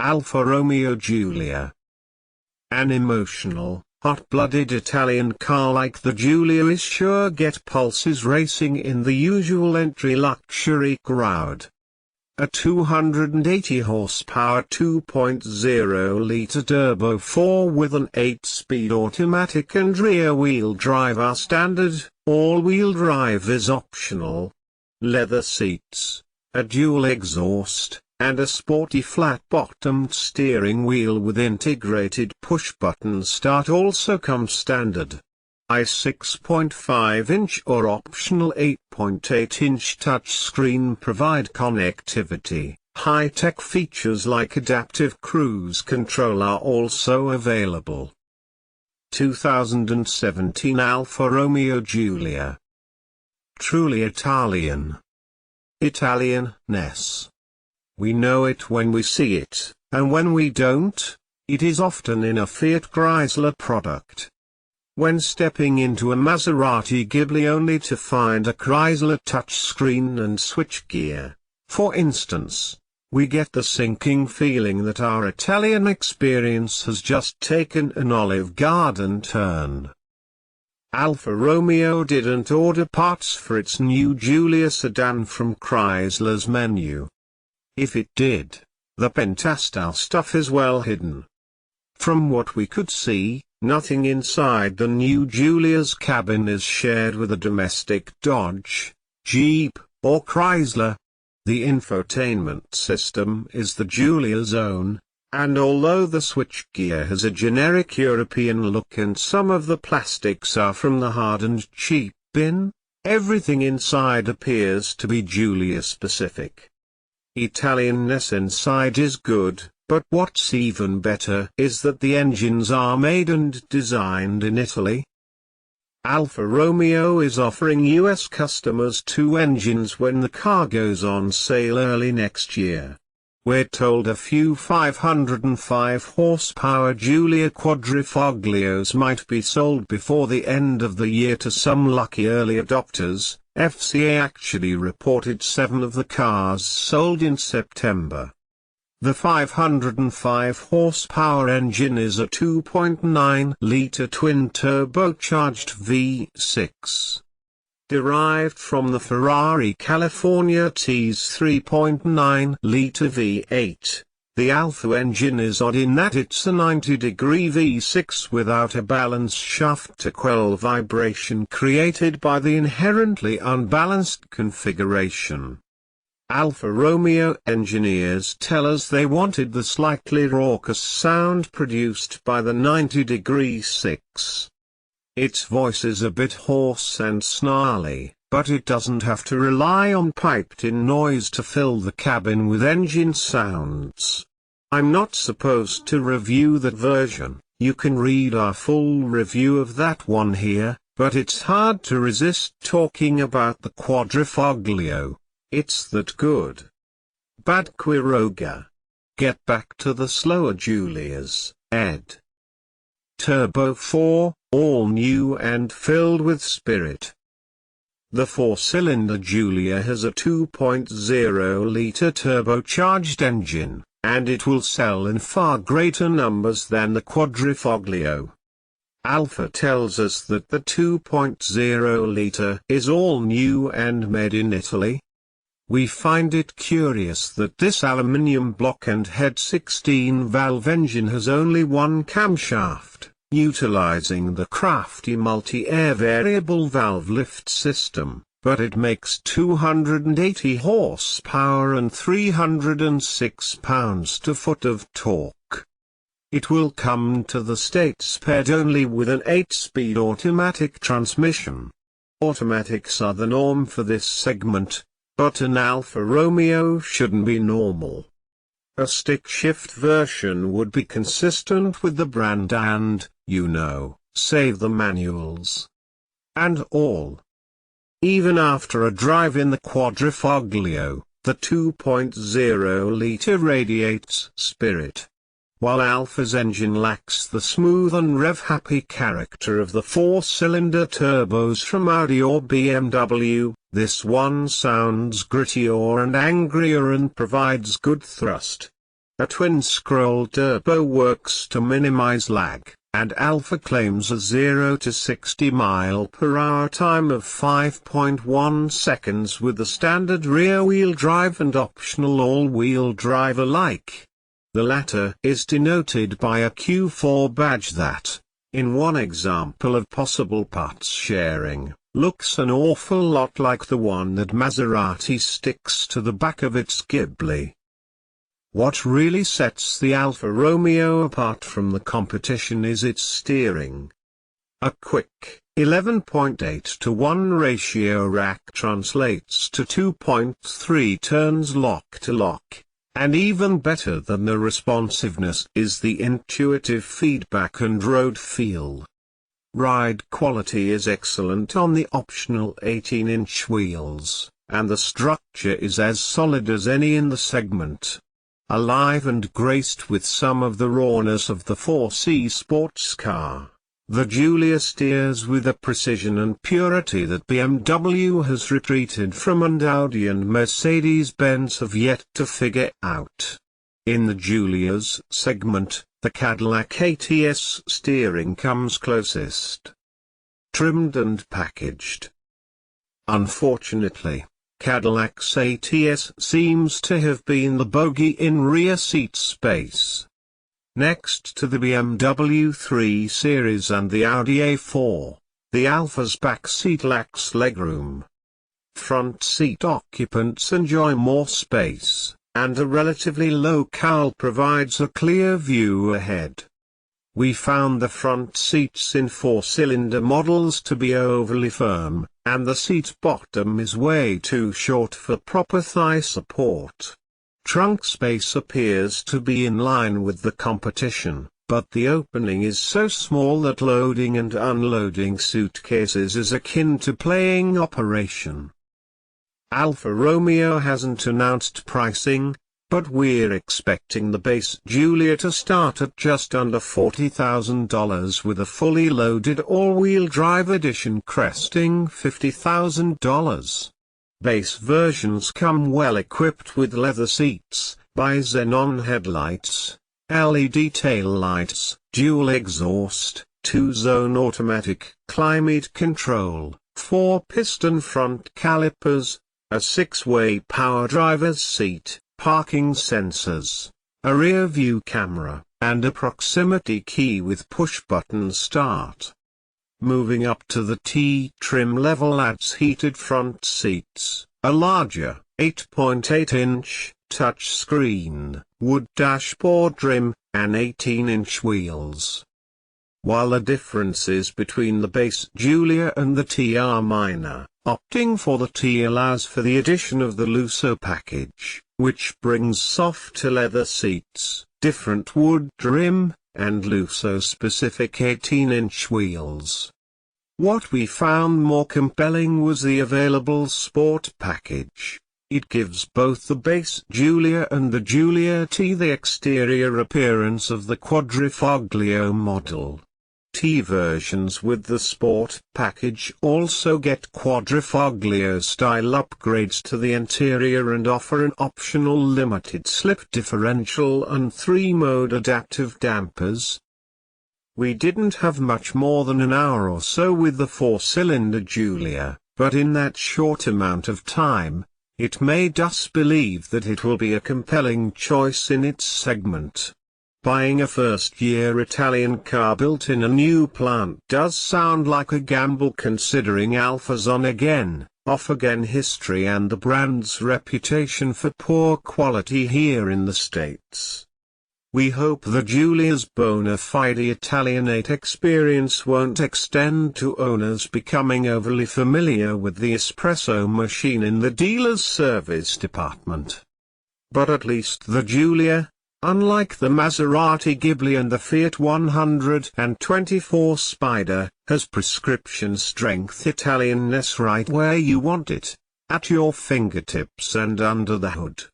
Alfa Romeo Giulia. An emotional, hot-blooded Italian car like the Giulia is sure get pulses racing in the usual entry luxury crowd. A 280 horsepower 2.0-litre turbo 4 with an 8-speed automatic and rear-wheel drive are standard, all-wheel drive is optional. Leather seats, a dual exhaust, and a sporty flat-bottomed steering wheel with integrated push-button start also come standard. A 6.5-inch or optional 8.8-inch touchscreen provide connectivity. High-tech features like adaptive cruise control are also available. 2017 Alfa Romeo Giulia. Truly Italian. Italian-ness. We know it when we see it, and when we don't, it is often in a Fiat Chrysler product. When stepping into a Maserati Ghibli only to find a Chrysler touchscreen and switchgear, for instance, we get the sinking feeling that our Italian experience has just taken an Olive Garden turn. Alfa Romeo didn't order parts for its new Giulia sedan from Chrysler's menu. If it did, the Pentastyle stuff is well hidden. From what we could see, nothing inside the new Giulia's cabin is shared with a domestic Dodge, Jeep, or Chrysler. The infotainment system is the Giulia's own, and although the switchgear has a generic European look and some of the plastics are from the hard and cheap bin, everything inside appears to be Giulia specific. Italianness inside is good, but what's even better is that the engines are made and designed in Italy. Alfa Romeo is offering US customers 2 engines when the car goes on sale early next year. We're told a few 505 horsepower Giulia Quadrifoglios might be sold before the end of the year to some lucky early adopters. FCA actually reported 7 of the cars sold in September. The 505 horsepower engine is a 2.9-litre twin-turbocharged V6. Derived from the Ferrari California T's 3.9-litre V8, the Alfa engine is odd in that it's a 90-degree V6 without a balance shaft to quell vibration created by the inherently unbalanced configuration. Alfa Romeo engineers tell us they wanted the slightly raucous sound produced by the 90-degree 6. Its voice is a bit hoarse and snarly, but it doesn't have to rely on piped-in noise to fill the cabin with engine sounds. I'm not supposed to review that version, you can read our full review of that one here, but it's hard to resist talking about the Quadrifoglio. It's that good. Bad Quiroga. Get back to the slower Giulias, ed. Turbo 4, all new and filled with spirit. The 4-cylinder Giulia has a 2.0-litre turbocharged engine, and it will sell in far greater numbers than the Quadrifoglio. Alfa tells us that the 2.0-litre is all new and made in Italy. We find it curious that this aluminium block and head 16-valve engine has only one camshaft, utilizing the crafty multi-air variable valve lift system, but it makes 280 horsepower and 306 pounds-to-foot of torque. It will come to the States paired only with an 8-speed automatic transmission. Automatics are the norm for this segment, but an Alfa Romeo shouldn't be normal. A stick-shift version would be consistent with the brand and, save the manuals. And all. Even after a drive in the Quadrifoglio, the 2.0-litre radiates spirit. While Alfa's engine lacks the smooth and rev-happy character of the 4-cylinder turbos from Audi or BMW, this one sounds grittier and angrier and provides good thrust. A twin-scroll turbo works to minimize lag, and Alfa claims a 0 to 60 mph time of 5.1 seconds with the standard rear-wheel drive and optional all-wheel drive alike. The latter is denoted by a Q4 badge that, in one example of possible parts sharing, looks an awful lot like the one that Maserati sticks to the back of its Ghibli. What really sets the Alfa Romeo apart from the competition is its steering. A quick, 11.8:1 ratio rack translates to 2.3 turns lock-to-lock, and even better than the responsiveness is the intuitive feedback and road feel. Ride quality is excellent on the optional 18-inch wheels, and the structure is as solid as any in the segment. Alive and graced with some of the rawness of the 4C sports car, the Giulia steers with a precision and purity that BMW has retreated from and Audi and Mercedes-Benz have yet to figure out. In the Giulia's segment, the Cadillac ATS steering comes closest. Trimmed and packaged. Unfortunately, Cadillac's ATS seems to have been the bogey in rear seat space. Next to the BMW 3 Series and the Audi A4, the Alfa's back seat lacks legroom. Front seat occupants enjoy more space, and a relatively low cowl provides a clear view ahead. We found the front seats in 4-cylinder models to be overly firm, and the seat bottom is way too short for proper thigh support. Trunk space appears to be in line with the competition, but the opening is so small that loading and unloading suitcases is akin to playing operation. Alfa Romeo hasn't announced pricing, but we're expecting the base Giulia to start at just under $40,000 with a fully loaded all-wheel drive edition cresting $50,000. Base versions come well equipped with leather seats, bi-xenon headlights, LED tail lights, dual exhaust, 2-zone automatic climate control, 4-piston front calipers, a 6-way power driver's seat, parking sensors, a rear-view camera, and a proximity key with push-button start. Moving up to the T-trim level adds heated front seats, a larger, 8.8-inch, touchscreen, wood dashboard trim, and 18-inch wheels. While the differences between the base Giulia and the T are minor, opting for the T allows for the addition of the Lusso package, which brings softer leather seats, different wood trim, and Lusso-specific 18-inch wheels. What we found more compelling was the available Sport package. It gives both the base Giulia and the Giulia T the exterior appearance of the Quadrifoglio model. T versions with the Sport package also get Quadrifoglio-style upgrades to the interior and offer an optional limited slip differential and 3-mode adaptive dampers. We didn't have much more than an hour or so with the 4-cylinder Giulia, but in that short amount of time, it made us believe that it will be a compelling choice in its segment. Buying a first-year Italian car built in a new plant does sound like a gamble considering Alfa's on-again, off-again history and the brand's reputation for poor quality here in the States. We hope the Giulia's bona fide Italianate experience won't extend to owners becoming overly familiar with the espresso machine in the dealer's service department. But at least the Giulia, unlike the Maserati Ghibli and the Fiat 124 Spider, has prescription-strength Italianness right where you want it, at your fingertips and under the hood.